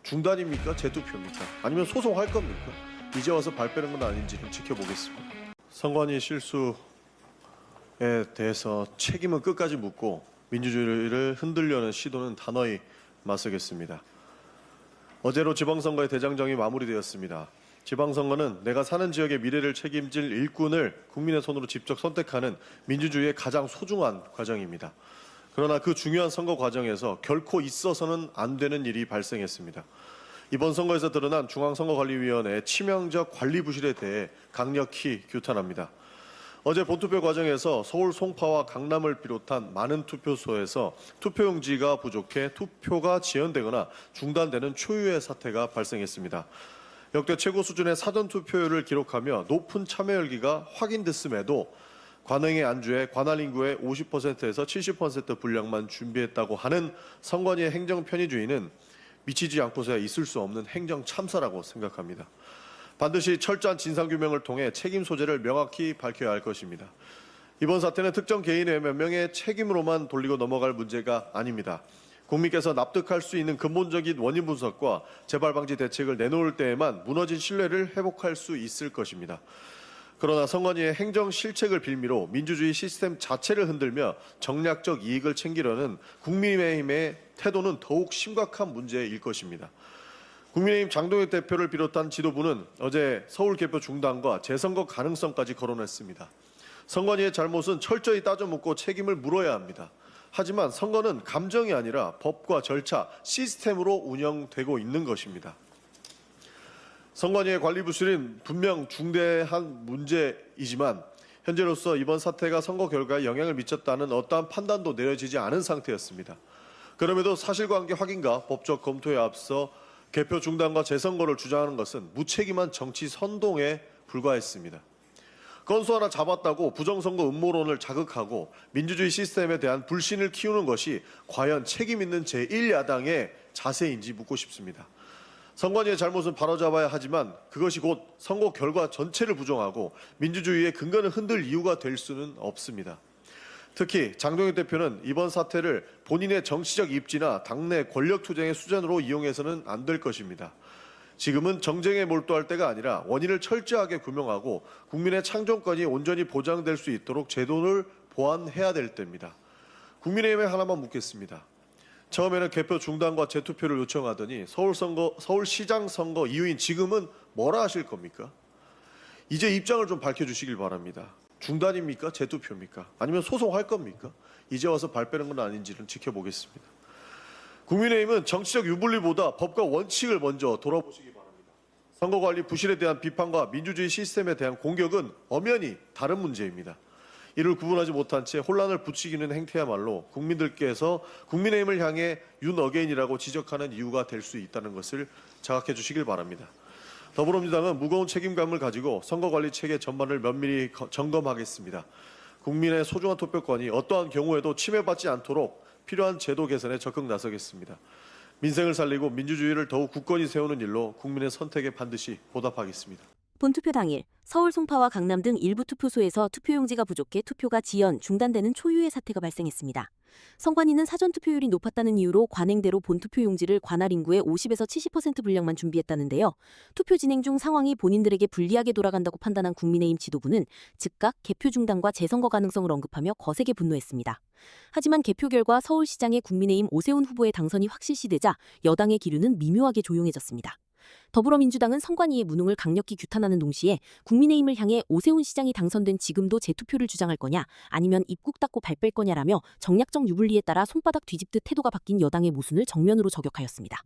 중단입니까? 재투표입니까? 아니면 소송할 겁니까? 이제 와서 발 빼는 건 아닌지 좀 지켜보겠습니다. 선관위 실수에 대해서 책임은 끝까지 묻고 민주주의를 흔들려는 시도는 단호히 맞서겠습니다. 어제로 지방선거의 대장정이 마무리되었습니다. 지방선거는 내가 사는 지역의 미래를 책임질 일꾼을 국민의 손으로 직접 선택하는 민주주의의 가장 소중한 과정입니다. 그러나 그 중요한 선거 과정에서 결코 있어서는 안 되는 일이 발생했습니다. 이번 선거에서 드러난 중앙선거관리위원회의 치명적 관리 부실에 대해 강력히 규탄합니다. 어제 본투표 과정에서 서울 송파와 강남을 비롯한 많은 투표소에서 투표용지가 부족해 투표가 지연되거나 중단되는 초유의 사태가 발생했습니다. 역대 최고 수준의 사전투표율을 기록하며 높은 참여 열기가 확인됐음에도 관행에 안주해 관할 인구의 50%에서 70% 분량만 준비했다고 하는 선관위의 행정 편의주의는 미치지 않고서야 있을 수 없는 행정 참사라고 생각합니다. 반드시 철저한 진상규명을 통해 책임 소재를 명확히 밝혀야 할 것입니다. 이번 사태는 특정 개인의 몇 명의 책임으로만 돌리고 넘어갈 문제가 아닙니다. 국민께서 납득할 수 있는 근본적인 원인 분석과 재발 방지 대책을 내놓을 때에만 무너진 신뢰를 회복할 수 있을 것입니다. 그러나 선관위의 행정 실책을 빌미로 민주주의 시스템 자체를 흔들며 정략적 이익을 챙기려는 국민의힘의 태도는 더욱 심각한 문제일 것입니다. 국민의힘 장동혁 대표를 비롯한 지도부는 어제 서울 개표 중단과 재선거 가능성까지 거론했습니다. 선관위의 잘못은 철저히 따져 묻고 책임을 물어야 합니다. 하지만 선거는 감정이 아니라 법과 절차, 시스템으로 운영되고 있는 것입니다. 선관위의 관리 부실은 분명 중대한 문제이지만 현재로서 이번 사태가 선거 결과에 영향을 미쳤다는 어떠한 판단도 내려지지 않은 상태였습니다. 그럼에도 사실관계 확인과 법적 검토에 앞서 개표 중단과 재선거를 주장하는 것은 무책임한 정치 선동에 불과했습니다. 건수 하나 잡았다고 부정선거 음모론을 자극하고 민주주의 시스템에 대한 불신을 키우는 것이 과연 책임 있는 제1야당의 자세인지 묻고 싶습니다. 선관위의 잘못은 바로잡아야 하지만 그것이 곧 선거 결과 전체를 부정하고 민주주의의 근간을 흔들 이유가 될 수는 없습니다. 특히 장동혁 대표는 이번 사태를 본인의 정치적 입지나 당내 권력 투쟁의 수단으로 이용해서는 안 될 것입니다. 지금은 정쟁에 몰두할 때가 아니라 원인을 철저하게 규명하고 국민의 창정권이 온전히 보장될 수 있도록 제도를 보완해야 될 때입니다. 국민의힘에 하나만 묻겠습니다. 처음에는 개표 중단과 재투표를 요청하더니 서울시장 선거 이후인 지금은 뭐라 하실 겁니까? 이제 입장을 좀 밝혀주시길 바랍니다. 중단입니까? 재투표입니까? 아니면 소송할 겁니까? 이제 와서 발 빼는 건 아닌지는 지켜보겠습니다. 국민의힘은 정치적 유불리보다 법과 원칙을 먼저 돌아보시기 바랍니다. 선거관리 부실에 대한 비판과 민주주의 시스템에 대한 공격은 엄연히 다른 문제입니다. 이를 구분하지 못한 채 혼란을 부추기는 행태야말로 국민들께서 국민의힘을 향해 윤 어게인이라고 지적하는 이유가 될 수 있다는 것을 자각해 주시길 바랍니다. 더불어민주당은 무거운 책임감을 가지고 선거관리 체계 전반을 면밀히 점검하겠습니다. 국민의 소중한 투표권이 어떠한 경우에도 침해받지 않도록 필요한 제도 개선에 적극 나서겠습니다. 민생을 살리고 민주주의를 더욱 굳건히 세우는 일로 국민의 선택에 반드시 보답하겠습니다. 본투표 당일 서울 송파와 강남 등 일부 투표소에서 투표용지가 부족해 투표가 지연, 중단되는 초유의 사태가 발생했습니다. 선관위는 사전투표율이 높았다는 이유로 관행대로 본투표용지를 관할 인구의 50에서 70% 분량만 준비했다는데요. 투표 진행 중 상황이 본인들에게 불리하게 돌아간다고 판단한 국민의힘 지도부는 즉각 개표 중단과 재선거 가능성을 언급하며 거세게 분노했습니다. 하지만 개표 결과 서울시장의 국민의힘 오세훈 후보의 당선이 확실시되자 여당의 기류는 미묘하게 조용해졌습니다. 더불어민주당은 선관위의 무능을 강력히 규탄하는 동시에 국민의힘을 향해 오세훈 시장이 당선된 지금도 재투표를 주장할 거냐 아니면 입국 닫고 발 뺄 거냐라며 정략적 유불리에 따라 손바닥 뒤집듯 태도가 바뀐 여당의 모순을 정면으로 저격하였습니다.